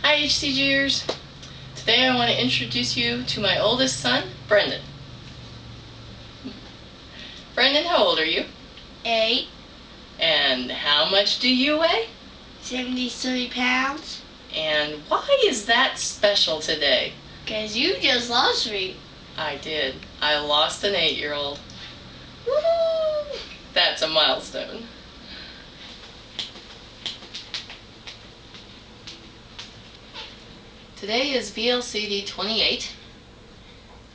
Hi HCGers! Today I want to introduce you to my oldest son, Brendan. Brendan, how old are you? 8. And how much do you weigh? 73 pounds. And why is that special today? 'Cause you just lost me. I did. I lost an 8-year-old. Woohoo! That's a milestone. Today is VLCD28.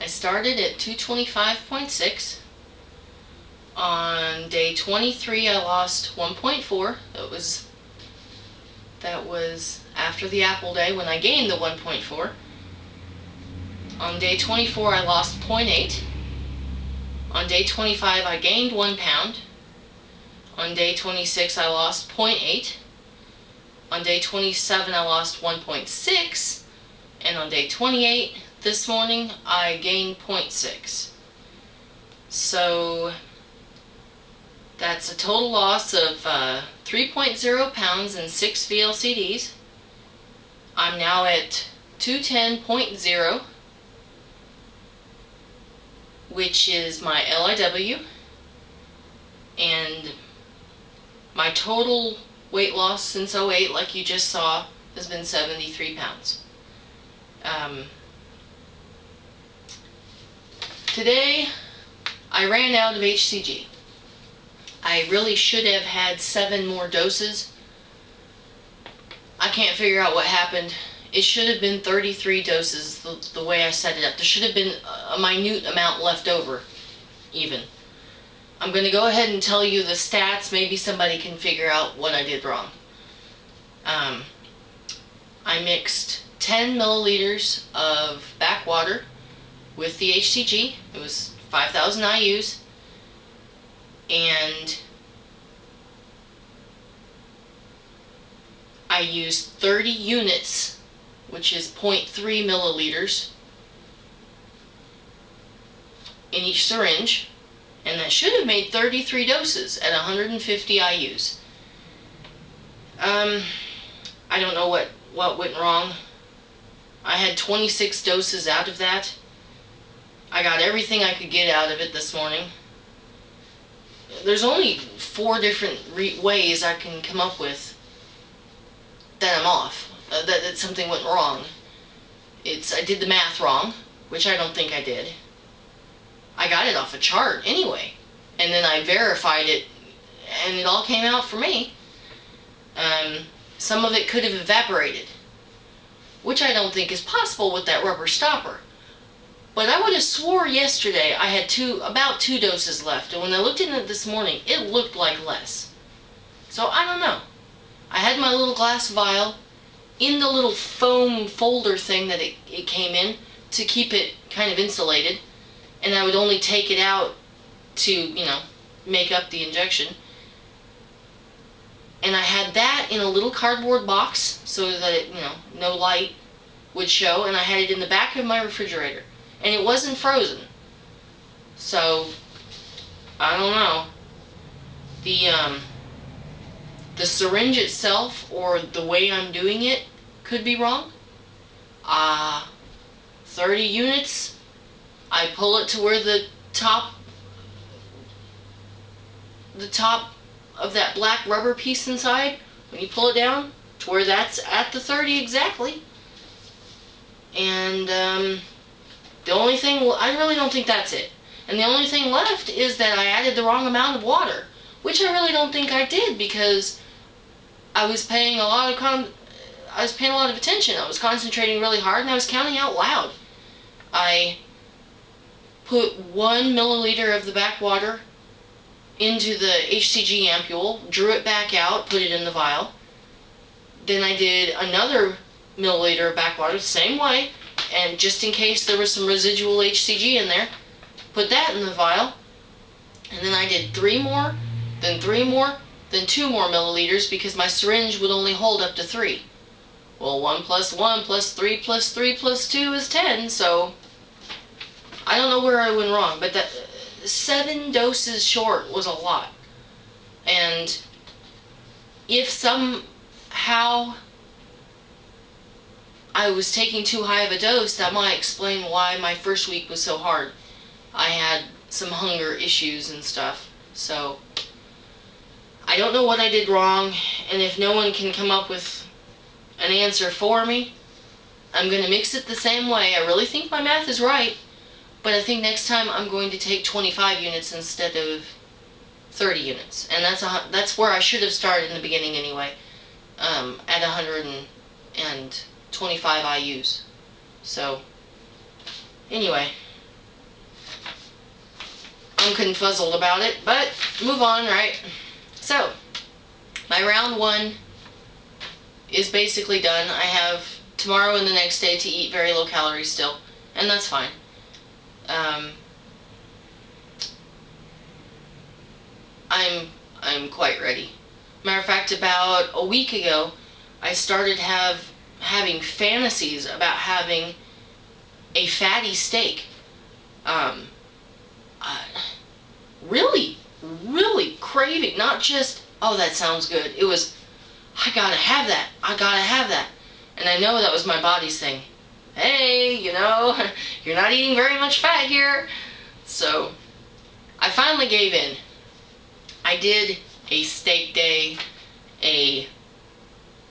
I started at 225.6. On day 23 I lost 1.4. That was after the apple day when I gained the 1.4. On day 24 I lost 0.8. On day 25 I gained 1 pound. On day 26 I lost 0.8. On day 27 I lost 1.6. And on day 28, this morning, I gained 0.6. So that's a total loss of 3.0 pounds and 6 VLCDs. I'm now at 210.0, which is my LIW, and my total weight loss since 08, like you just saw, has been 73 pounds. Today I ran out of HCG. I really should have had 7 more doses. I can't figure out what happened. It should have been 33 doses the way I set it up. There should have been a minute amount left over even. I'm going to go ahead and tell you the stats. Maybe somebody can figure out what I did wrong. I mixed 10 milliliters of backwater with the HCG. It was 5,000 IUs, and I used 30 units, which is 0.3 milliliters in each syringe, and that should have made 33 doses at 150 IUs. I don't know what went wrong. I had 26 doses out of that. I got everything I could get out of it this morning. There's only 4 different ways I can come up with that I'm off, that something went wrong. I did the math wrong, which I don't think I did. I got it off a chart anyway, and then I verified it, and it all came out for me. Some of it could have evaporated, which I don't think is possible with that rubber stopper. But I would have swore yesterday I had about 2 doses left, and when I looked in it this morning, it looked like less. So I don't know. I had my little glass vial in the little foam folder thing that it came in to keep it kind of insulated, and I would only take it out to, make up the injection. And I had that in a little cardboard box so that it, no light would show, and I had it in the back of my refrigerator, and it wasn't frozen. So I don't know. The syringe itself or the way I'm doing it could be wrong. 30 units. I pull it to where the top of that black rubber piece inside, when you pull it down to where that's at the 30 exactly. And the only thing, I really don't think that's it. And the only thing left is that I added the wrong amount of water, which I really don't think I did, because I was paying a lot of attention. I was concentrating really hard, and I was counting out loud. I put 1 milliliter of the backwater into the HCG ampule, drew it back out, put it in the vial. Then I did another milliliter of backwater the same way, and just in case there was some residual HCG in there, put that in the vial. And then I did 3 more, then 3 more, then 2 more milliliters, because my syringe would only hold up to 3. Well, 1 plus 1 plus 3 plus 3 plus 2 is 10, so I don't know where I went wrong, but that 7 doses short was a lot. And if somehow I was taking too high of a dose, that might explain why my first week was so hard. I had some hunger issues and stuff. So I don't know what I did wrong, and if no one can come up with an answer for me, I'm going to mix it the same way. I really think my math is right, but I think next time I'm going to take 25 units instead of 30 units. And that's where I should have started in the beginning anyway, at 125 IUs. So, anyway, I'm confuzzled about it, but move on, right? So, my round 1 is basically done. I have tomorrow and the next day to eat very low calories still, and that's fine. I'm quite ready. Matter of fact, about a week ago, I started having fantasies about having a fatty steak. Really craving, not just, oh, that sounds good. It was, I gotta have that. And I know that was my body saying, hey, you're not eating very much fat here. So I finally gave in. I did a steak day, a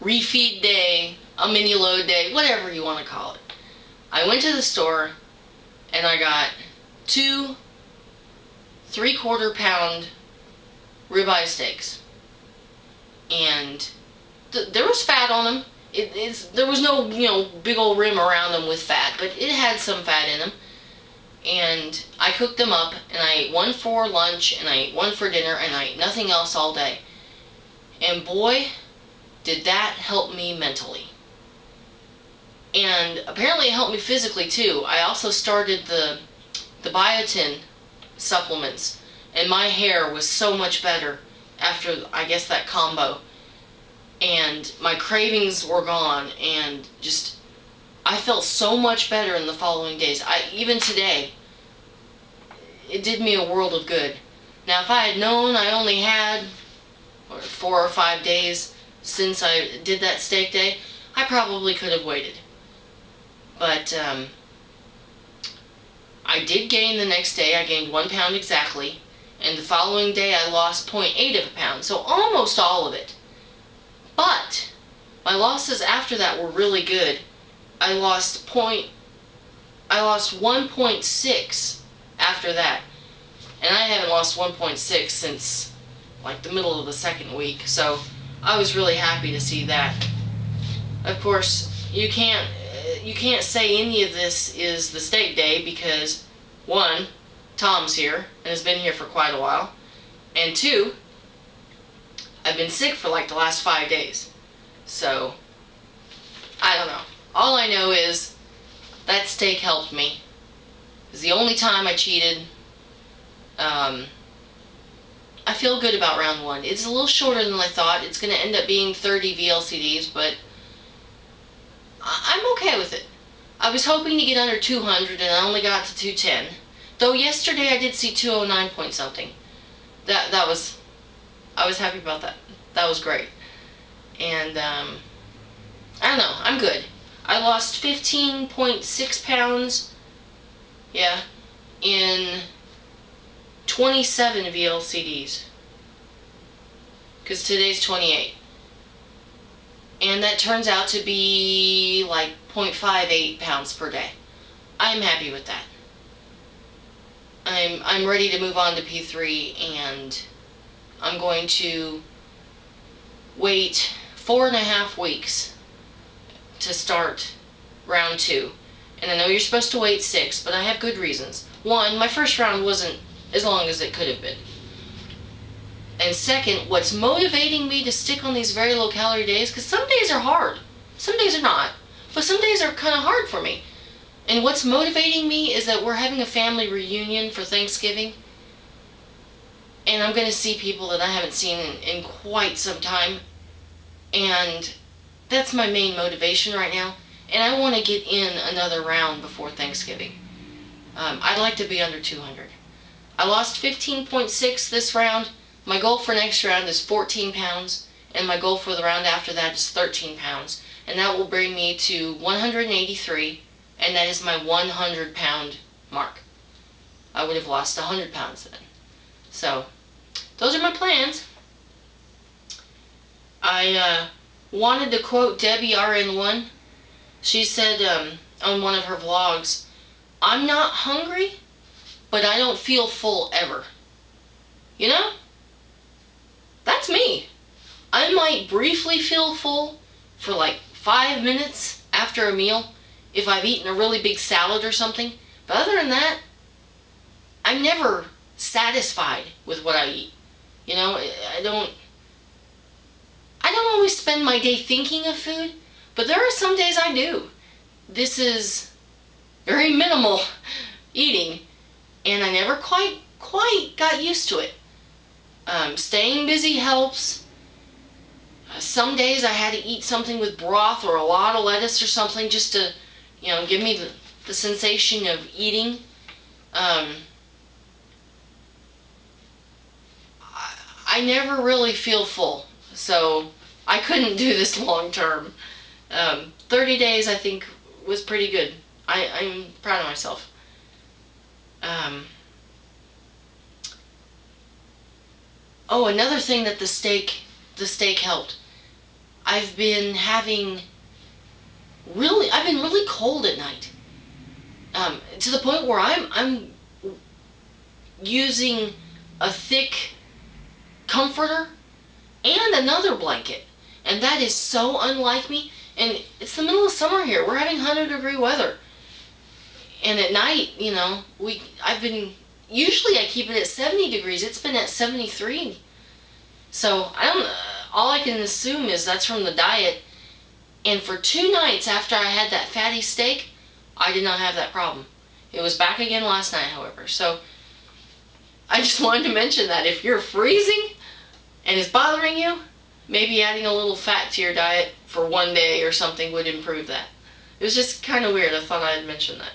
refeed day, a mini load day, whatever you want to call it. I went to the store and I got 2 3/4 pound ribeye steaks. And there was fat on them. There was no, big old rim around them with fat, but it had some fat in them. And I cooked them up, and I ate 1 for lunch, and I ate 1 for dinner, and I ate nothing else all day. And boy, did that help me mentally. And apparently it helped me physically too. I also started the biotin supplements, and my hair was so much better after, I guess, that combo. And my cravings were gone, and just, I felt so much better in the following days. Even today, it did me a world of good. Now, if I had known I only had 4 or 5 days since I did that steak day, I probably could have waited. But I did gain the next day. I gained 1 pound exactly, and the following day I lost 0.8 of a pound, so almost all of it. But my losses after that were really good. I lost 1.6 after that, and I haven't lost 1.6 since like the middle of the 2nd week, so I was really happy to see that. Of course, you can't say any of this is the steak day because 1, Tom's here and has been here for quite a while, and 2, I've been sick for like the last 5 days. So, I don't know. All I know is that steak helped me. It was the only time I cheated. I feel good about round 1. It's a little shorter than I thought. It's going to end up being 30 VLCDs, but I'm okay with it. I was hoping to get under 200 and I only got to 210. Though yesterday I did see 209 point something. I was happy about that. That was great. And I don't know, I'm good. I lost 15.6 pounds, yeah, in 27 VLCDs. Because today's 28. And that turns out to be like 0.58 pounds per day. I'm happy with that. I'm ready to move on to P3, and I'm going to wait 4.5 weeks to start round 2. And I know you're supposed to wait 6, but I have good reasons. 1, my first round wasn't as long as it could have been. And 2nd, what's motivating me to stick on these very low calorie days, because some days are hard, some days are not, but some days are kind of hard for me. And what's motivating me is that we're having a family reunion for Thanksgiving, and I'm going to see people that I haven't seen in quite some time, and that's my main motivation right now. And I want to get in another round before Thanksgiving. I'd like to be under 200. I lost 15.6 this round. My goal for next round is 14 pounds, and my goal for the round after that is 13 pounds. and that will bring me to 183, and that is my 100-pound mark. I would have lost 100 pounds then. So, those are my plans. I wanted to quote Debbie RN1. She said on one of her vlogs, "I'm not hungry, but I don't feel full ever." You know? That's me. I might briefly feel full for like 5 minutes after a meal if I've eaten a really big salad or something. But other than that, I'm never satisfied with what I eat. You know, I don't always spend my day thinking of food, but there are some days I do. This is very minimal eating, and I never quite got used to it. Staying busy helps. Some days I had to eat something with broth or a lot of lettuce or something just to, you know, give me the sensation of eating. I never really feel full, so I couldn't do this long term. 30 days I think was pretty good. I'm proud of myself. Oh, another thing that the steak helped. I've been really cold at night. To the point where I'm using a thick comforter and another blanket, and that is so unlike me. And it's the middle of summer here. We're having 100-degree weather, and at night, you know, usually I keep it at 70 degrees. It's been at 73. So all I can assume is that's from the diet. And for 2 nights after I had that fatty steak, I did not have that problem. It was back again last night, however. So I just wanted to mention that if you're freezing and it's bothering you, maybe adding a little fat to your diet for 1 day or something would improve that. It was just kind of weird. I thought I'd mention that.